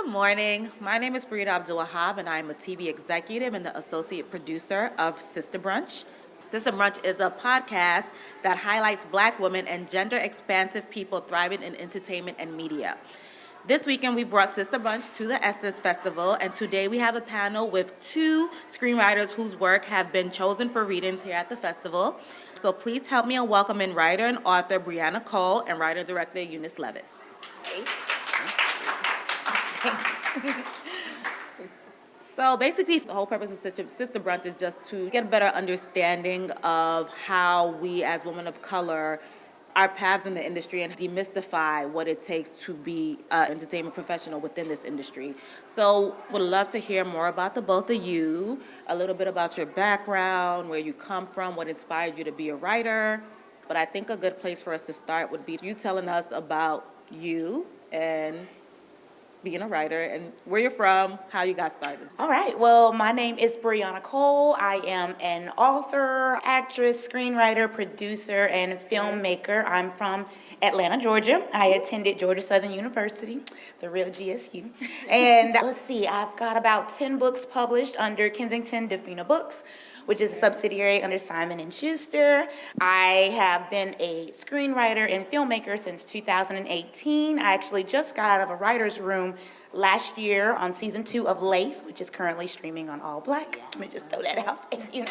Good morning. My name is Briana Abdul-Wahab, and I'm a TV executive and the associate producer of Sista Brunch. Sista Brunch is a podcast that highlights Black women and gender-expansive people thriving in entertainment and media. This weekend, we brought Sista Brunch to the Essence Festival, and today we have a panel with two screenwriters whose work have been chosen for readings here at the festival. So please help me in welcoming writer and author Briana Cole and writer-director Eunice Levis. Hey. Thanks. So basically, the whole purpose of Sista Brunch is just to get a better understanding of how we as women of color, our paths in the industry, and demystify what it takes to be an entertainment professional within this industry. So would love to hear more about the both of you, a little bit about your background, where you come from, what inspired you to be a writer. But I think a good place for us to start would be you telling us about you and being a writer and where you're from, how you got started. All right. Well, my name is Briana Cole. I am an author, actress, screenwriter, producer, and filmmaker. I'm from Atlanta, Georgia. I attended Georgia Southern University, the real GSU. And let's see, I've got about 10 books published under Kensington Defina Books, which is a subsidiary under Simon & Schuster. I have been a screenwriter and filmmaker since 2018. I actually just got out of a writer's room last year on season 2 of Lace, which is currently streaming on All Black. Let me just throw that out there,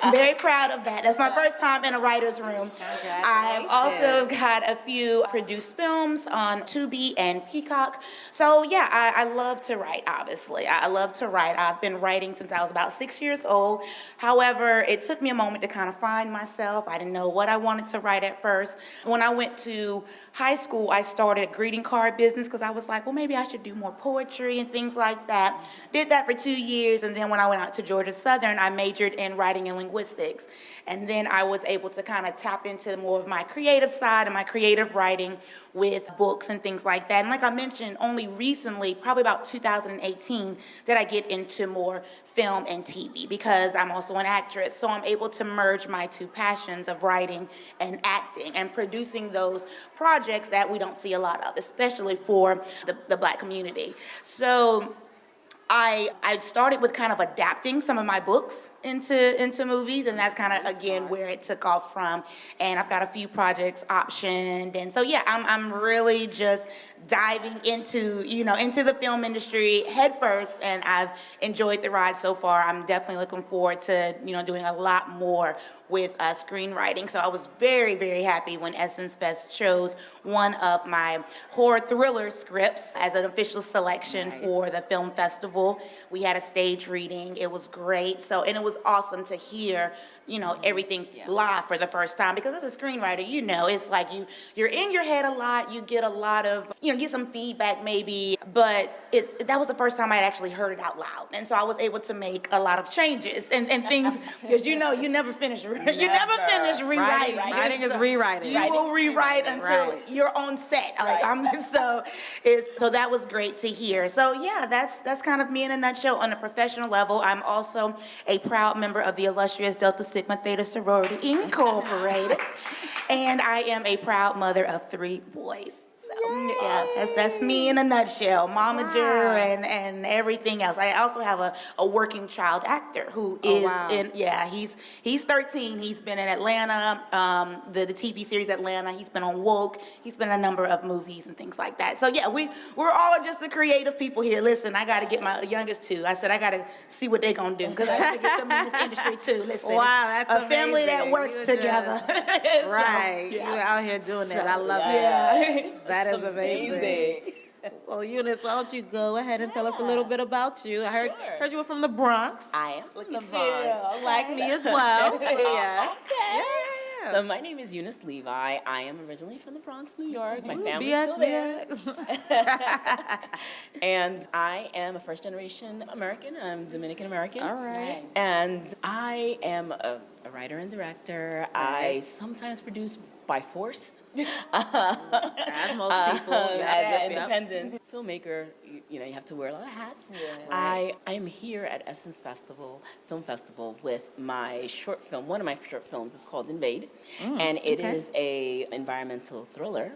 I'm very proud of that. That's my first time in a writer's room. I've also got a few produced films on Tubi and Peacock. So yeah, I love to write, obviously. I love to write. I've been writing since I was about 6 years old. However, it took me a moment to kind of find myself. I didn't know what I wanted to write at first. When I went to high school, I started a greeting card business because I was like, well, maybe I should do more poetry and things like that. Did that for 2 years, and then when I went out to Georgia Southern, I majored in writing and linguistics. And then I was able to kind of tap into more of my creative side and my creative writing with books and things like that. And like I mentioned, only recently, probably about 2018, did I get into more film and TV because I'm also an actress. So I'm able to merge my two passions of writing and acting and producing those projects that we don't see a lot of, especially for the Black community. So I started with kind of adapting some of my books into movies, and that's kind of again where it took off from. And I've got a few projects optioned, and so yeah, I'm really just diving into the film industry head first, and I've enjoyed the ride so far. I'm definitely looking forward to doing a lot more with screenwriting. So I was very, very happy when Essence Fest chose one of my horror thriller scripts as an official selection for the film festival. We had a stage reading. It was great. And it was awesome to hear, everything live for the first time, because as a screenwriter, it's like you're in your head a lot. You get a lot of, get some feedback maybe, but that was the first time I had actually heard it out loud. And so I was able to make a lot of changes and things, because you never finish rewriting. Writing is rewriting. You will rewrite until you're on set. So that was great to hear. So yeah, that's kind of me in a nutshell on a professional level. I'm also a proud member of the illustrious Delta Sigma Theta Sorority Incorporated, and I am a proud mother of 3 boys. Yeah, that's me in a nutshell, momager and everything else. I also have a working child actor who is he's 13. He's been in Atlanta, the TV series Atlanta. He's been on Woke. He's been in a number of movies and things like that. So yeah, we're all just the creative people here. Listen, I got to get my youngest 2. I said I got to see what they're gonna do because I got to get them in this industry too. Listen, that's a family that works together. Right, you're out here doing that. I love it. That is amazing. Well, Eunice, why don't you go ahead and tell us a little bit about you? I heard you were from the Bronx. I am from the Bronx. Bronx. Like me as well. So yes. Okay. Yeah. So my name is Eunice Levi. I am originally from the Bronx, New York. My family's BX, still there. And I am a first-generation American. I'm Dominican American. All right. And I am a writer and director. I sometimes produce by force. As most people. As an independent filmmaker, you have to wear a lot of hats. Yeah. I am here at Essence Film Festival with my short film. One of my short films is called Invade, and it is a environmental thriller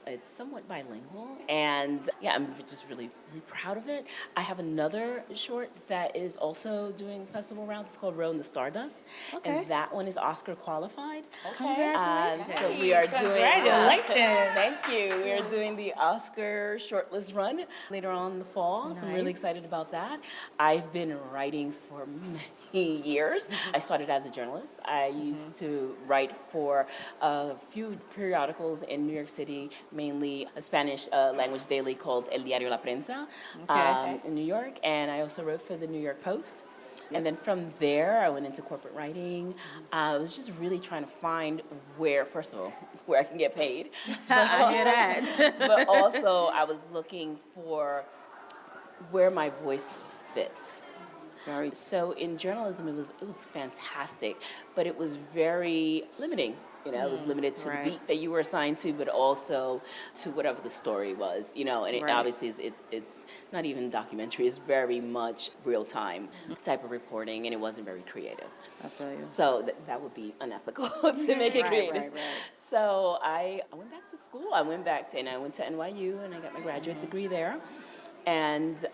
It's somewhat bilingual, and yeah, I'm just really, really proud of it. I have another short that is also doing festival rounds. It's called Row in the Stardust, Okay. and that one is Oscar qualified. Congratulations. So we are doing. Congratulations. Thank you. We are doing the Oscar shortlist run later on in the fall, so I'm really Nice. excited about that. I've been writing for many years. I started as a journalist. I used to write for a few periodicals in New York City, mainly a Spanish language daily called El Diario La Prensa in New York, and I also wrote for the New York Post. And then from there, I went into corporate writing. I was just really trying to find where, first of all, where I can get paid. I hear that. But also, I was looking for where my voice fit. So in journalism, it was fantastic, but it was very limiting. It was limited to right. the beat that you were assigned to, but also to whatever the story was. And it Right. obviously it's not even documentary. It's very much real time type of reporting, and it wasn't very creative. I feel you. So that would be unethical to make it creative. Right. So I went back to school. I went to NYU, and I got my graduate degree there. And then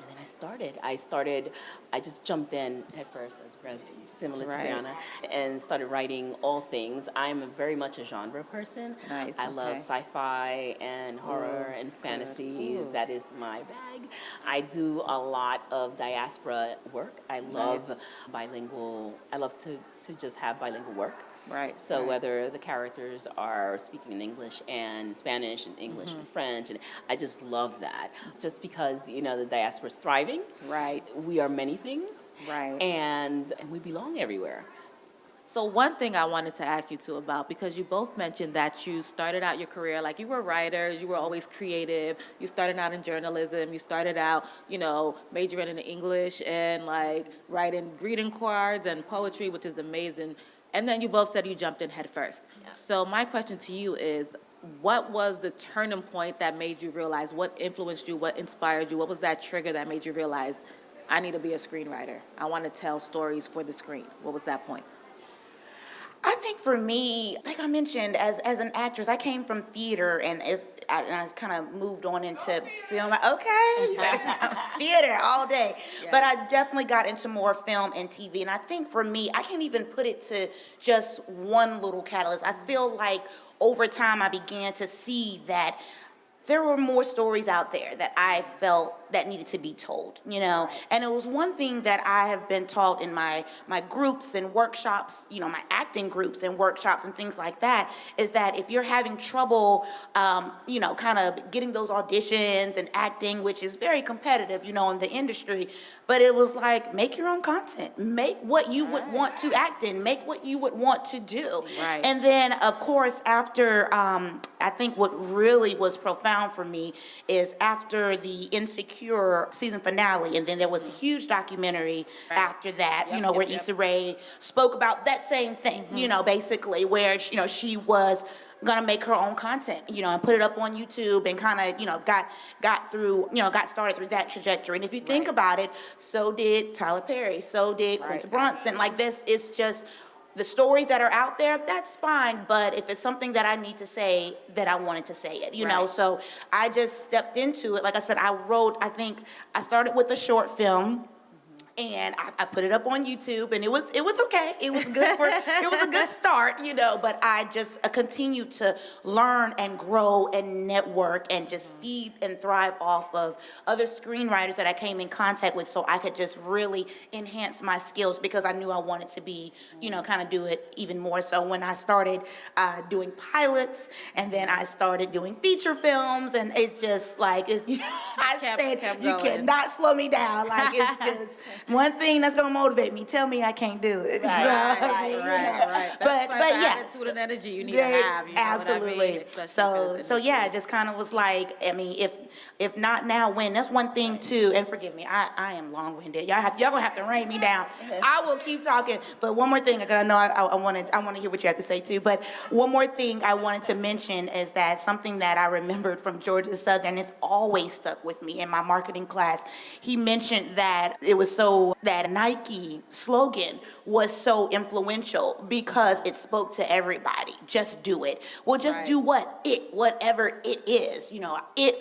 I just jumped in head first, as similar to Right. Briana, and started writing all things. I'm very much a genre person. Nice, I love okay. sci-fi and horror and fantasy. Ooh. That is my bag. I do a lot of diaspora work. I love Nice. bilingual. I love to just have bilingual work. Right. So right. whether the characters are speaking in English and Spanish and English and French, and I just love that. Just because, the diaspora is thriving. Right. We are many things. Right. And we belong everywhere. So one thing I wanted to ask you two about, because you both mentioned that you started out your career, like you were writers, you were always creative, you started out in journalism, you started out, majoring in English and like writing greeting cards and poetry, which is amazing. And then you both said you jumped in head first. Yeah. So my question to you is, what was the turning point that made you realize, what influenced you, what inspired you, what was that trigger that made you realize, I need to be a screenwriter, I want to tell stories for the screen? What was that point? I think for me, like I mentioned, as an actress, I came from theater, and I kind of moved on into film. Okay, theater all day. Yeah. But I definitely got into more film and TV. And I think for me, I can't even put it to just one little catalyst. I feel like over time I began to see that there were more stories out there that I felt that needed to be told, And it was one thing that I have been taught in my groups and workshops, my acting groups and workshops and things like that, is that if you're having trouble, kind of getting those auditions and acting, which is very competitive, in the industry, but it was like, make your own content, make what you would want to act in, make what you would want to do. Right. And then, of course, after, I think what really was profound for me is after the Insecure season finale, and then there was a huge documentary after that, where Issa Rae spoke about that same thing, basically, where, she was gonna make her own content, and put it up on YouTube and kind of, got started through that trajectory. And if you think about it, so did Tyler Perry, so did Quincy Brunson. Like this, it's just the stories that are out there, that's fine, but if it's something that I need to say, that I wanted to say it, know? So I just stepped into it. Like I said, I think I started with a short film, and I put it up on YouTube, and it was okay. It was good it was a good start, but I just continued to learn and grow and network and just feed and thrive off of other screenwriters that I came in contact with, so I could just really enhance my skills, because I knew I wanted to be, kind of do it even more. So when I started doing pilots, and then I started doing feature films, and it's just like, I said, you cannot slow me down. Like, it's just one thing that's gonna motivate me. Tell me I can't do it. Right. That's But yeah, attitude and energy you need to have. You absolutely. Know what I mean? Especially So yeah, it just kind of was like, I mean, if not now, when? That's one thing too. And forgive me, I am long-winded. Y'all gonna have to rein me down. I will keep talking. But one more thing, because I know I want to hear what you have to say too. But one more thing I wanted to mention is that something that I remembered from Georgia Southern, it's always stuck with me in my marketing class. He mentioned that it was so know that Nike slogan was so influential because it spoke to everybody. Just do it. Well, just Right. do whatever it is.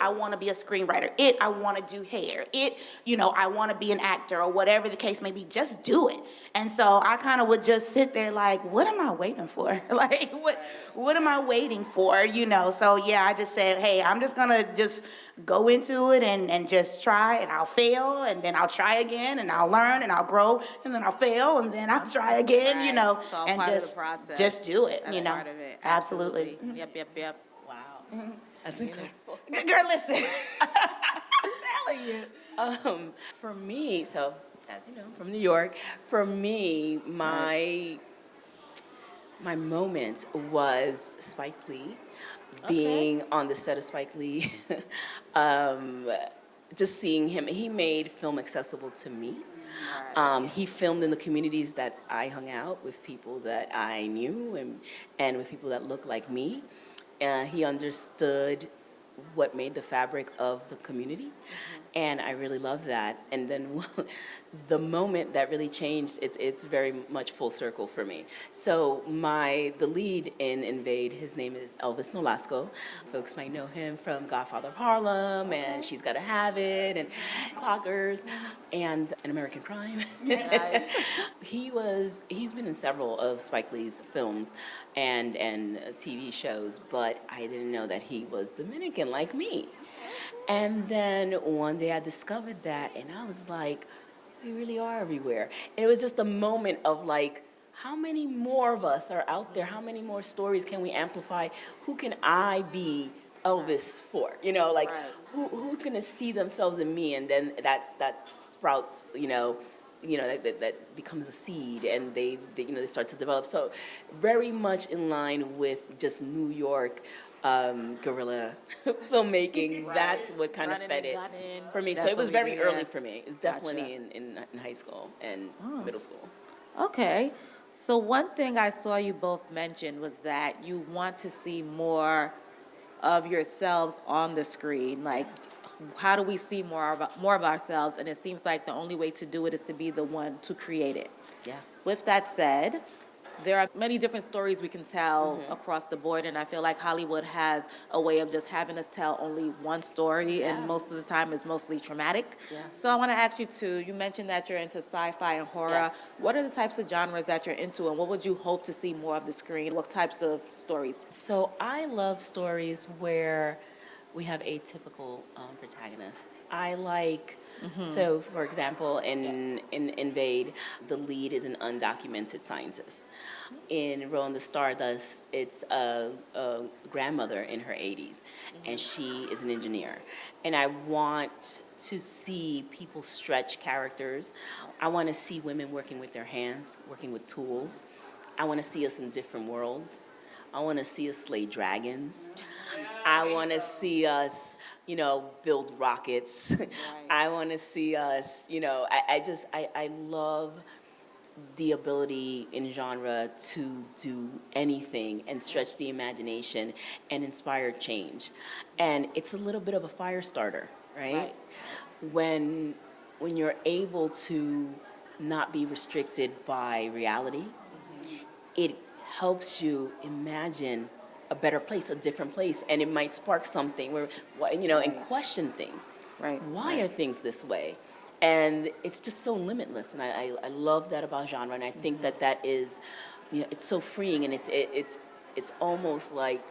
I want to be a screenwriter. I want to do hair. I want to be an actor or whatever the case may be. Just do it. And so I kind of would just sit there like, what am I waiting for? Like, what am I waiting for? So yeah, I just said, hey, I'm just going to just go into it and just try, and I'll fail, and then I'll try again, and I'll learn, and I'll grow, and then I'll fail, and then I'll try again, Right. It's all and part of just, the process. just do it, That's part of it. Absolutely. Yep. Wow. That's incredible. Girl, listen. I'm telling you. For me, so as you know, from New York, for me, my moment was Spike Lee. Being on the set of Spike Lee, just seeing him, he made film accessible to me. He filmed in the communities that I hung out with, people that I knew and with people that looked like me. He understood what made the fabric of the community, and I really love that. And then the moment that really changed, it's very much full circle for me. So the lead in Invade, his name is Elvis Nolasco. Folks might know him from Godfather of Harlem and She's Gotta Have It and Clockers and An American Crime. Nice. He's been in several of Spike Lee's films and TV shows, but I didn't know that he was Dominican like me. And then one day I discovered that, and I was like, we really are everywhere. And it was just a moment of like, how many more of us are out there? How many more stories can we amplify? Who can I be Elvis for? Right. Who's gonna see themselves in me? And then that sprouts, that becomes a seed, and they start to develop. So very much in line with just New York guerrilla filmmaking. Right. That's what kind of Running fed and it gunning. for me. That's So it what was we very do, early yeah. for me. It's definitely Gotcha. in high school and middle school. Okay. So one thing I saw you both mention was that you want to see more of yourselves on the screen. Like, how do we see more of ourselves? And it seems like the only way to do it is to be the one to create it. Yeah. With that said, there are many different stories we can tell across the board, and I feel like Hollywood has a way of just having us tell only one story, and most of the time it's mostly traumatic. Yeah. So I want to ask you you mentioned that you're into sci-fi and horror. Yes. What are the types of genres that you're into, and what would you hope to see more of the screen? What types of stories? So I love stories where we have atypical protagonists. I like, so for example, in Invade, the lead is an undocumented scientist. In Row in the Stardust, it's a grandmother in her 80s, and she is an engineer. And I want to see people stretch characters. I want to see women working with their hands, working with tools. I want to see us in different worlds. I want to see us slay dragons. I want to see us, build rockets. I want to see us, I love the ability in genre to do anything and stretch the imagination and inspire change. And it's a little bit of a fire starter, right? When you're able to not be restricted by reality, it helps you imagine a better place, a different place, and it might spark something where, and question things. Right. Why are things this way? And it's just so limitless, and I love that about genre, and I think that is, it's so freeing, and it's almost like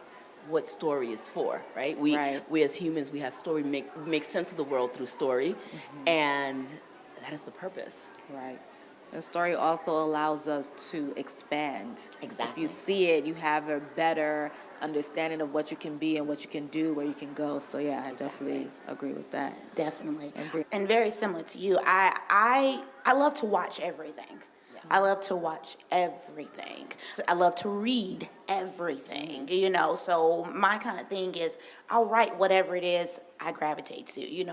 what story is for, right? We as humans, we have story, make sense of the world through story, and that is the purpose. Right. The story also allows us to expand. Exactly. If you see it, you have a better understanding of what you can be and what you can do, where you can go. So yeah, I definitely agree with that. Definitely. Agree. And very similar to you, I love to watch everything. Yeah. I love to watch everything. I love to read everything, so my kind of thing is I'll write whatever it is I gravitate to,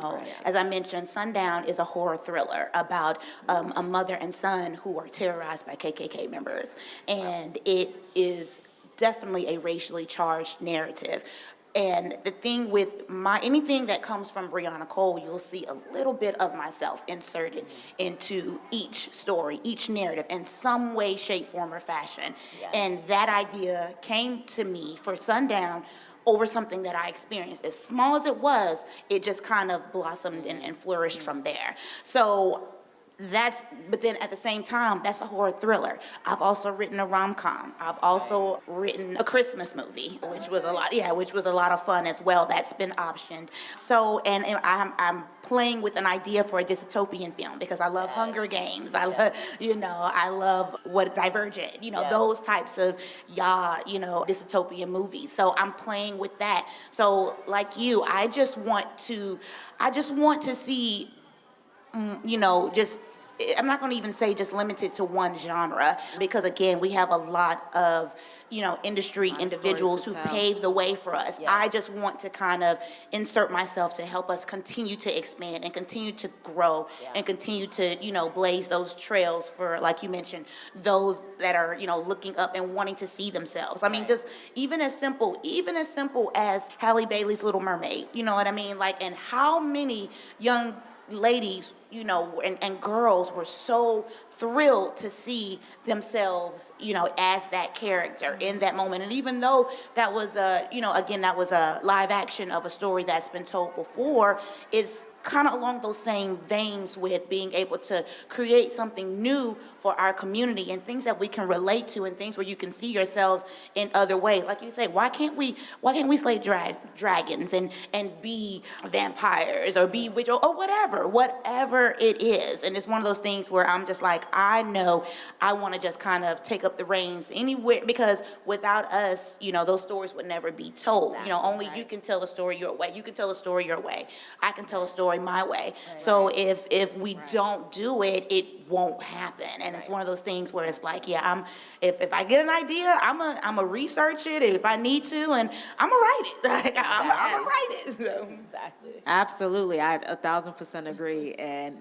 As I mentioned, Sundown is a horror thriller about a mother and son who are terrorized by KKK members. And it is definitely a racially charged narrative. And the thing with anything that comes from Briana Cole, you'll see a little bit of myself inserted into each story, each narrative, in some way, shape, form, or fashion. Yes. And that idea came to me for Sundown over something that I experienced. As small as it was, it just kind of blossomed and flourished from there. So but then at the same time, that's a horror thriller. I've also written a rom-com. I've also written a Christmas movie, which was a lot of fun as well. That's been optioned. So, and I'm playing with an idea for a dystopian film because I love Hunger Games. I love Divergent, those types of, dystopian movies. So I'm playing with that. So like you, I just want to see, just, I'm not going to even say just limited to one genre, because again, we have a lot of, industry individuals who've paved the way for us. Yes. I just want to kind of insert myself to help us continue to expand and continue to grow and continue to, blaze those trails for, like you mentioned, those that are, looking up and wanting to see themselves. I mean, just even as simple as Halle Bailey's Little Mermaid, you know what I mean? Like, and how many young ladies, and girls were so thrilled to see themselves, as that character in that moment. And even though that was that was a live action of a story that's been told before, it's kind of along those same veins with being able to create something new for our community and things that we can relate to and things where you can see yourselves in other ways. Like you say, why can't we slay dragons and be vampires or be witch or whatever it is. And it's one of those things where I'm just like, I know I want to just kind of take up the reins anywhere, because without us, those stories would never be told. Exactly. Only you can tell the story your way. You can tell a story your way. I can tell a story my way. So if we don't do it, it won't happen. And it's one of those things where it's like, if I get an idea, I'm a research it if I need to, and I'm gonna write it. Like, I'm gonna write it. So. Exactly. Absolutely, I 1,000% agree. And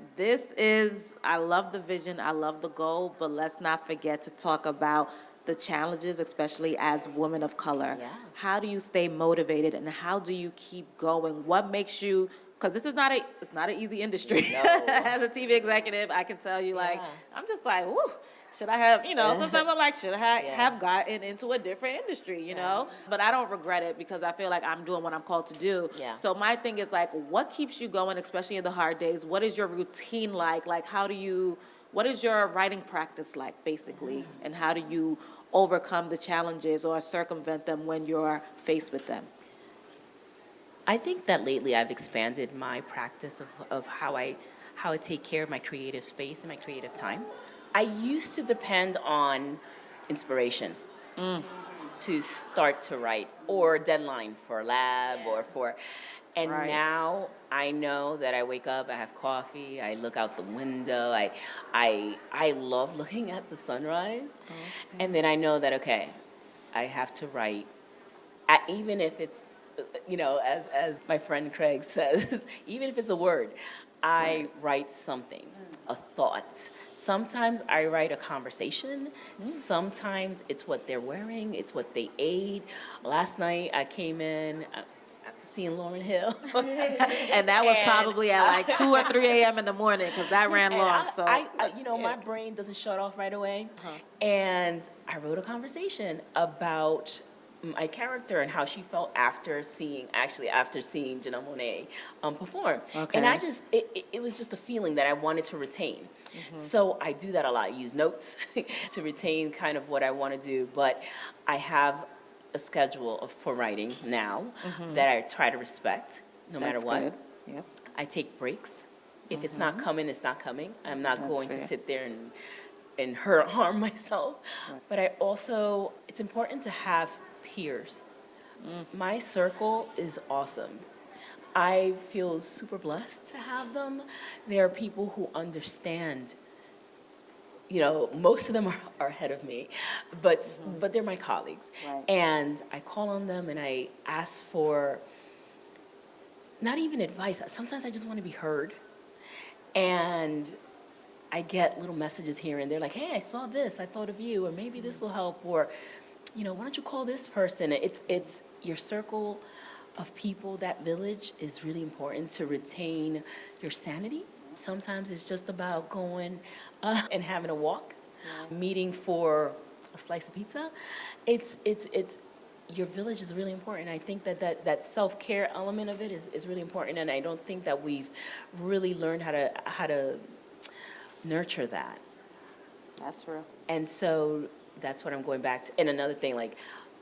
I love the vision, I love the goal, but let's not forget to talk about the challenges, especially as women of color. Yeah. How do you stay motivated, and how do you keep going? What makes you, because this is it's not an easy industry. No. As a TV executive, I can tell you, I'm just like, whoo. Should I have, sometimes I'm like, should I have gotten into a different industry, you know? But I don't regret it, because I feel like I'm doing what I'm called to do. Yeah. So my thing is like, what keeps you going, especially in the hard days? What is your routine like? Like, what is your writing practice like, basically? And how do you overcome the challenges or circumvent them when you're faced with them? I think that lately I've expanded my practice of how I take care of my creative space and my creative time. I used to depend on inspiration to start to write, or deadline for lab and now I know that I wake up, I have coffee, I look out the window, I love looking at the sunrise, and then I know that, okay, I have to write, even if it's, as my friend Craig says, even if it's a word, I write something, a thought. Sometimes I write a conversation. Sometimes it's what they're wearing. It's what they ate. Last night I came in after seeing Lauryn Hill. And that was probably at like 2 or 3 a.m. in the morning, because that ran long. My brain doesn't shut off right away. And I wrote a conversation about my character and how she felt after seeing Janelle Monáe perform. Okay. And it was just a feeling that I wanted to retain. So I do that a lot. I use notes to retain kind of what I want to do, but I have a schedule for writing now that I try to respect no matter what. Good. Yep. I take breaks. If it's not coming, it's not coming. I'm not going to sit there and harm myself. Right. But it's important to have peers. My circle is awesome. I feel super blessed to have them. There are people who understand. Most of them are ahead of me, but they're my colleagues. Right. And I call on them and I ask for not even advice. Sometimes I just want to be heard. And I get little messages here and there like, hey, I saw this, I thought of you, or maybe this will help, or why don't you call this person? It's your circle of people, that village, is really important to retain your sanity. Sometimes it's just about going and having a walk, meeting for a slice of pizza. It's your village is really important. I think that self-care element of it is really important, and I don't think that we've really learned how to nurture that. That's real. And so that's what I'm going back to. And another thing, like,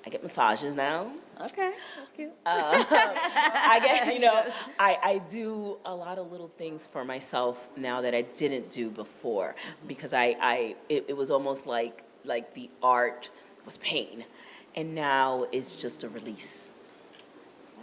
I get massages now. Okay, that's cute. I get, you know, I do a lot of little things for myself now that I didn't do before, because it was almost like the art was pain, and now it's just a release.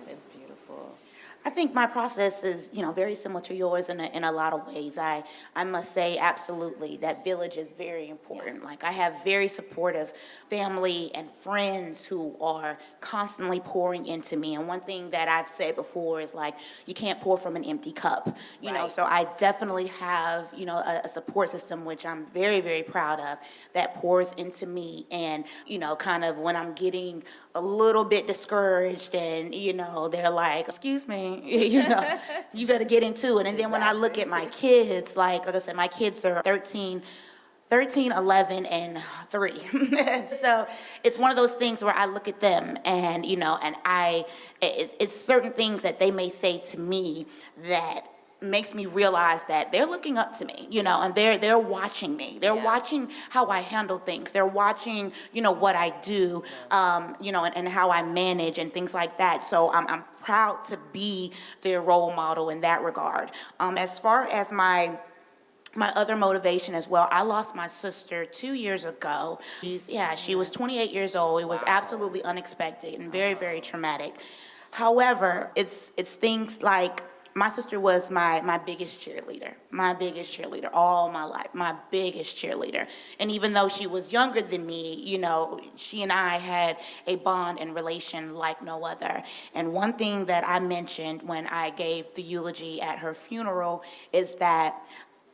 That is beautiful. I think my process is, very similar to yours in a lot of ways. I must say, absolutely, that village is very important. Like, I have very supportive family and friends who are constantly pouring into me. And one thing that I've said before is, like, you can't pour from an empty cup, you know. So I definitely have, a support system, which I'm very, very proud of, that pours into me. And, kind of when I'm getting a little bit discouraged and, they're like, excuse me, you better get into it. And then when I look at my kids, like I said, my kids are 13, 11, and 3. So it's one of those things where I look at them and, it's certain things that they may say to me that makes me realize that they're looking up to me, and they're watching me. They're watching how I handle things. They're watching, what I do, and how I manage and things like that. So I'm proud to be their role model in that regard. As far as my other motivation as well, I lost my sister 2 years ago. She was 28 years old. It was absolutely unexpected and very, very traumatic. However, it's things like, my sister was my biggest cheerleader all my life, my biggest cheerleader. And even though she was younger than me, she and I had a bond and relation like no other. And one thing that I mentioned when I gave the eulogy at her funeral is that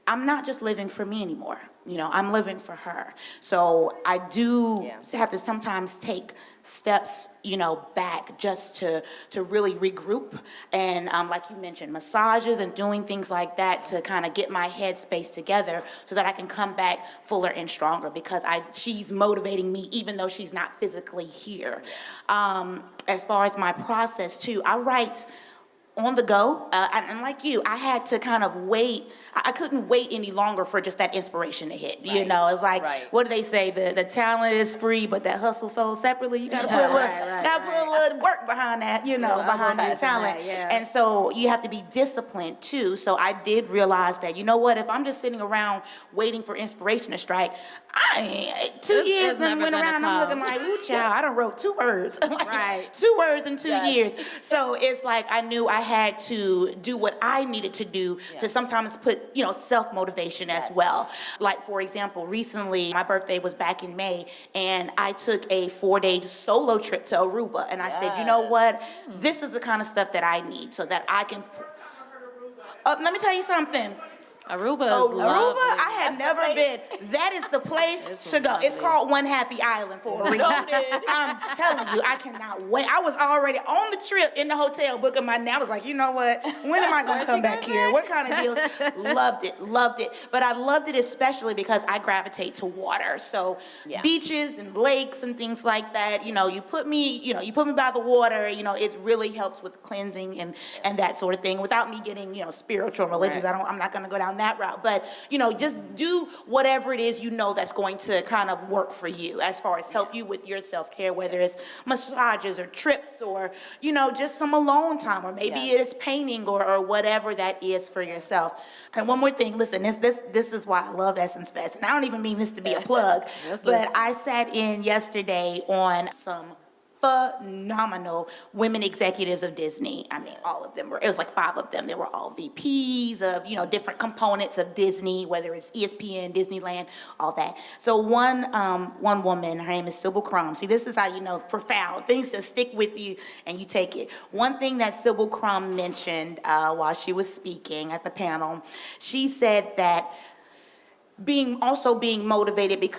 I'm not just living for me anymore. I'm living for her. So I do have to sometimes take steps, back just to really regroup. And like you mentioned, massages and doing things like that to kind of get my headspace together so that I can come back fuller and stronger, because she's motivating me even though she's not physically here. As far as my process too, I write on the go, and like you, I had to kind of wait. I couldn't wait any longer for just that inspiration to hit. It's like, what do they say? The talent is free, but that hustle sold separately. You gotta put a little work behind that, behind that talent. And so you have to be disciplined too. So I did realize that, if I'm just sitting around waiting for inspiration to strike, 2 years then went around. I'm looking like, ooh, child, I done wrote 2 words. 2 words in 2 years. So it's like I knew I had to do what I needed to do to sometimes put, self-motivation as well. Like, for example, recently, my birthday was back in May, and I took a 4-day solo trip to Aruba. And I said, you know what? This is the kind of stuff that I need so that I can... let me tell you something. Aruba, I had never been. That is the place to go. It's called One Happy Island for a reason. I'm telling you, I cannot wait. I was already on the trip in the hotel booking my name. I was like, you know what? When am I going to come back here? What kind of deals? Loved it. But I loved it especially because I gravitate to water. So beaches and lakes and things like that. You put me by the water. It really helps with cleansing and that sort of thing. Without me getting spiritual and religious, I'm not going to go down that route, but just do whatever it is that's going to kind of work for you as far as help you with your self-care, whether it's massages or trips or just some alone time, or maybe it is painting or whatever that is for yourself. And one more thing, listen, this is why I love Essence Fest, and I don't even mean this to be a plug, but I sat in yesterday on some phenomenal women executives of Disney. I mean, all of them it was like 5 of them. They were all VPs of, different components of Disney, whether it's ESPN, Disneyland, all that. So one woman, her name is Sybil Crum. See, this is how profound. Things that stick with you and you take it. One thing that Sybil Crum mentioned while she was speaking at the panel, she said that being motivated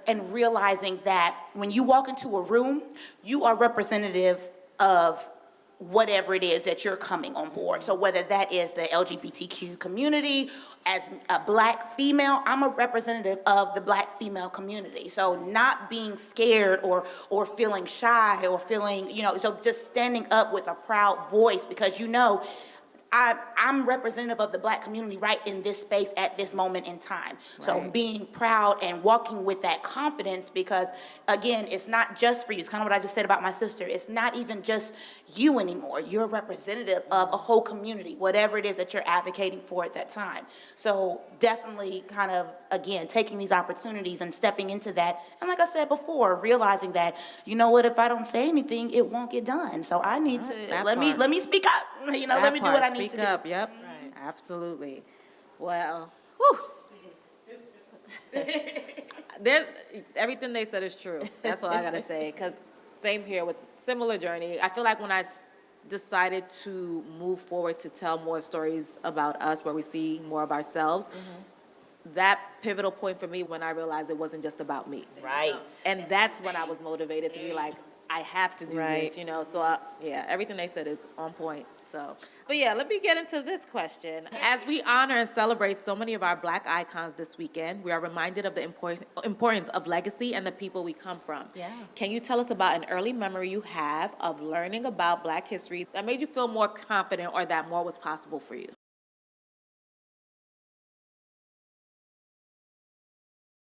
and realizing that when you walk into a room, you are representative of whatever it is that you're coming on board. So whether that is the LGBTQ community, as a Black female, I'm a representative of the Black female community. So not being scared or feeling shy or feeling, so just standing up with a proud voice, because I'm representative of the Black community right in this space at this moment in time. So being proud and walking with that confidence, because again, it's not just for you. It's kind of what I just said about my sister. It's not even just you anymore. You're a representative of a whole community, whatever it is that you're advocating for at that time. So definitely kind of, again, taking these opportunities and stepping into that. And like I said before, realizing that, if I don't say anything, it won't get done. So I need to, let me speak up. Let me do what I need to do. Speak up, yep. Right. Absolutely. Well, everything they said is true. That's all I gotta say. Because same here with similar journey. I feel like when I decided to move forward to tell more stories about us, where we see more of ourselves, that pivotal point for me when I realized it wasn't just about me. Right. And that's when I was motivated to be like, I have to do this, So everything they said is on point. So, but let me get into this question. As we honor and celebrate so many of our Black icons this weekend, we are reminded of the importance of legacy and the people we come from. Yeah. Can you tell us about an early memory you have of learning about Black history that made you feel more confident or that more was possible for you?